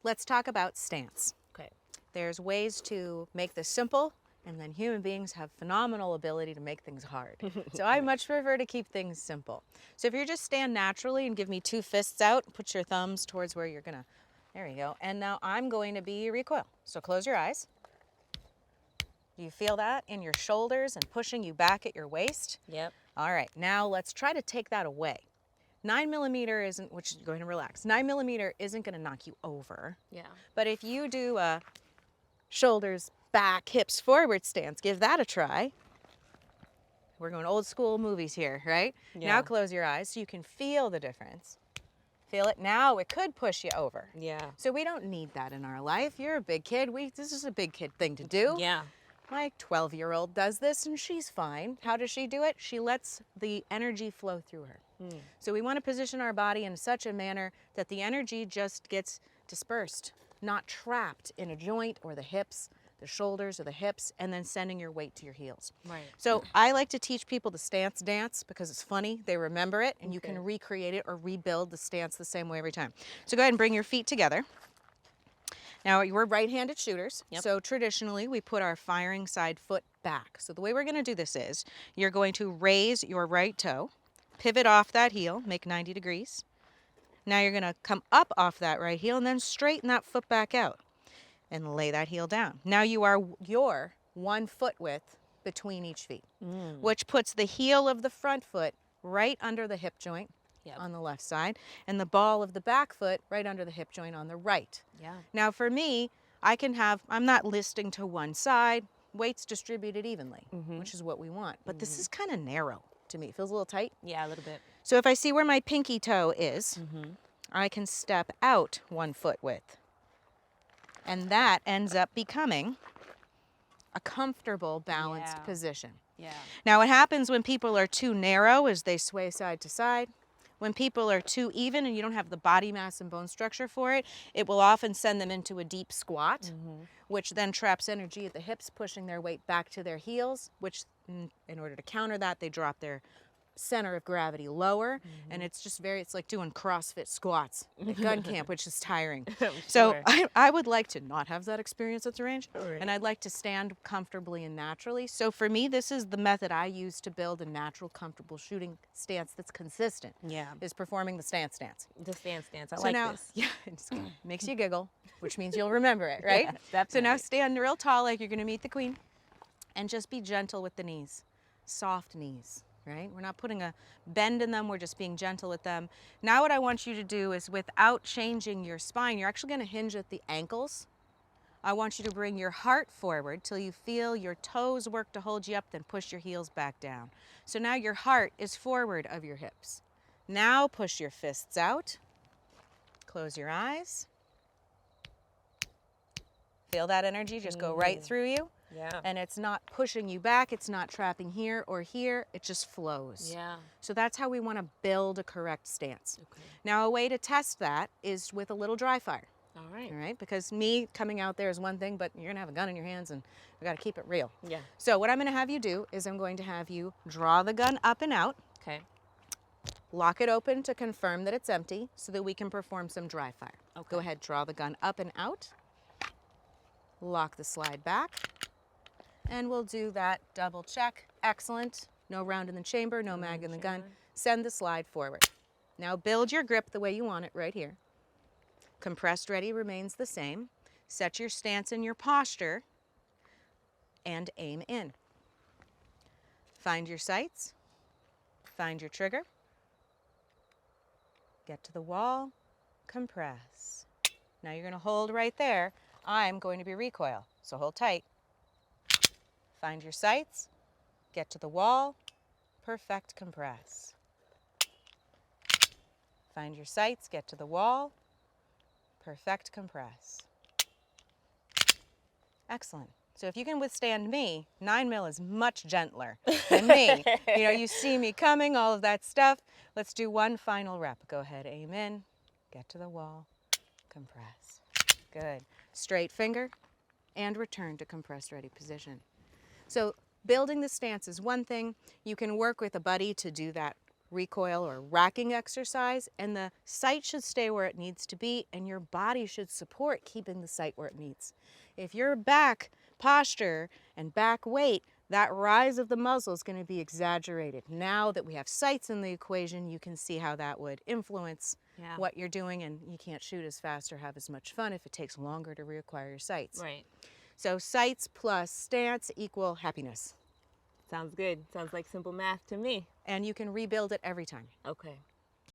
let's talk about stance. Okay. There's ways to make this simple, and then human beings have phenomenal ability to make things hard. So I much prefer to keep things simple. So if you just stand naturally and give me 2 fists out, put your thumbs towards where you're gonna, there you go. And now I'm going to be recoil. So close your eyes. Do you feel that in your shoulders and pushing you back at your waist? Yep. All right, now let's try to take that away. 9mm isn't, which is going to relax. 9mm isn't going to knock you over. Yeah. But if you do a shoulders back, hips forward stance, give that a try. We're going old school movies here, right? Yeah. Now close your eyes so you can feel the difference. Feel it now. It could push you over. Yeah. So we don't need that in our life. You're a big kid. This is a big kid thing to do. Yeah. My 12-year-old does this and she's fine. How does she do it? She lets the energy flow through her. So we want to position our body in such a manner that the energy just gets dispersed, not trapped in a joint or the hips, the shoulders or the hips, and then sending your weight to your heels. Right. So I like to teach people the stance dance because it's funny. They remember it and you Okay. can recreate it or rebuild the stance the same way every time. So go ahead and bring your feet together. Now, we're right-handed shooters, Yep. so traditionally we put our firing side foot back. So the way we're going to do this is you're going to raise your right toe, pivot off that heel, make 90 degrees. Now you're going to come up off that right heel and then straighten that foot back out and lay that heel down. Now you are your 1 foot width between each feet, which puts the heel of the front foot right under the hip joint. Yep. On the left side, and the ball of the back foot right under the hip joint on the right. Yeah. Now for me, I'm not listing to one side, weights distributed evenly, which is what we want. But this is kind of narrow to me. It feels a little tight. Yeah, a little bit. So if I see where my pinky toe is, I can step out 1 foot width. And that ends up becoming a comfortable, balanced Yeah. position. Yeah. Now, what happens when people are too narrow is they sway side to side. When people are too even and you don't have the body mass and bone structure for it, it will often send them into a deep squat, which then traps energy at the hips, pushing their weight back to their heels, which in order to counter that, they drop their center of gravity lower, and it's like doing CrossFit squats at gun camp, which is tiring. So Sure. I would like to not have that experience at the range, Right. and I'd like to stand comfortably and naturally. So for me, this is the method I use to build a natural, comfortable shooting stance that's consistent, Yeah. is performing the stance dance. The stance. I So like now, this. yeah, it just makes you giggle, which means you'll remember it, right? Yeah, So now definitely. stand real tall like you're gonna meet the queen, and just be gentle with the knees, soft knees. Right? We're not putting a bend in them, we're just being gentle with them. Now what I want you to do is, without changing your spine, you're actually going to hinge at the ankles. I want you to bring your heart forward till you feel your toes work to hold you up, then push your heels back down. So now your heart is forward of your hips. Now push your fists out. Close your eyes. Feel that energy just go right through you. Yeah. And it's not pushing you back, it's not trapping here or here, it just flows. Yeah. So that's how we want to build a correct stance. Okay. Now, a way to test that is with a little dry fire, All right. all right? Because me coming out there is one thing, but you're going to have a gun in your hands and we got to keep it real. Yeah. So what I'm going to have you do is I'm going to have you draw the gun up and out, Okay. lock it open to confirm that it's empty so that we can perform some dry fire. Okay. Go ahead, draw the gun up and out, lock the slide back, and we'll do that double check. Excellent. No round in the chamber, no mag in the gun. Send the slide forward. Now build your grip the way you want it right here. Compressed ready remains the same. Set your stance and your posture and aim in. Find your sights. Find your trigger. Get to the wall. Compress. Now you're going to hold right there. I'm going to be recoil, so hold tight. Find your sights, get to the wall, perfect compress. Find your sights, get to the wall, perfect compress. Excellent. So if you can withstand me, 9mm is much gentler than me. You know, you see me coming, all of that stuff. Let's do one final rep. Go ahead, aim in, get to the wall, compress. Good. Straight finger and return to compressed ready position. So building the stance is one thing. You can work with a buddy to do that recoil or racking exercise, and the sight should stay where it needs to be, and your body should support keeping the sight where it needs. If your back posture and back weight, that rise of the muzzle is going to be exaggerated. Now that we have sights in the equation, you can see how that would influence what you're doing, and you can't shoot as fast or have as much fun if it takes longer to reacquire your sights. Right. So sights plus stance equal happiness. Sounds good. Sounds like simple math to me. And you can rebuild it every time. Okay.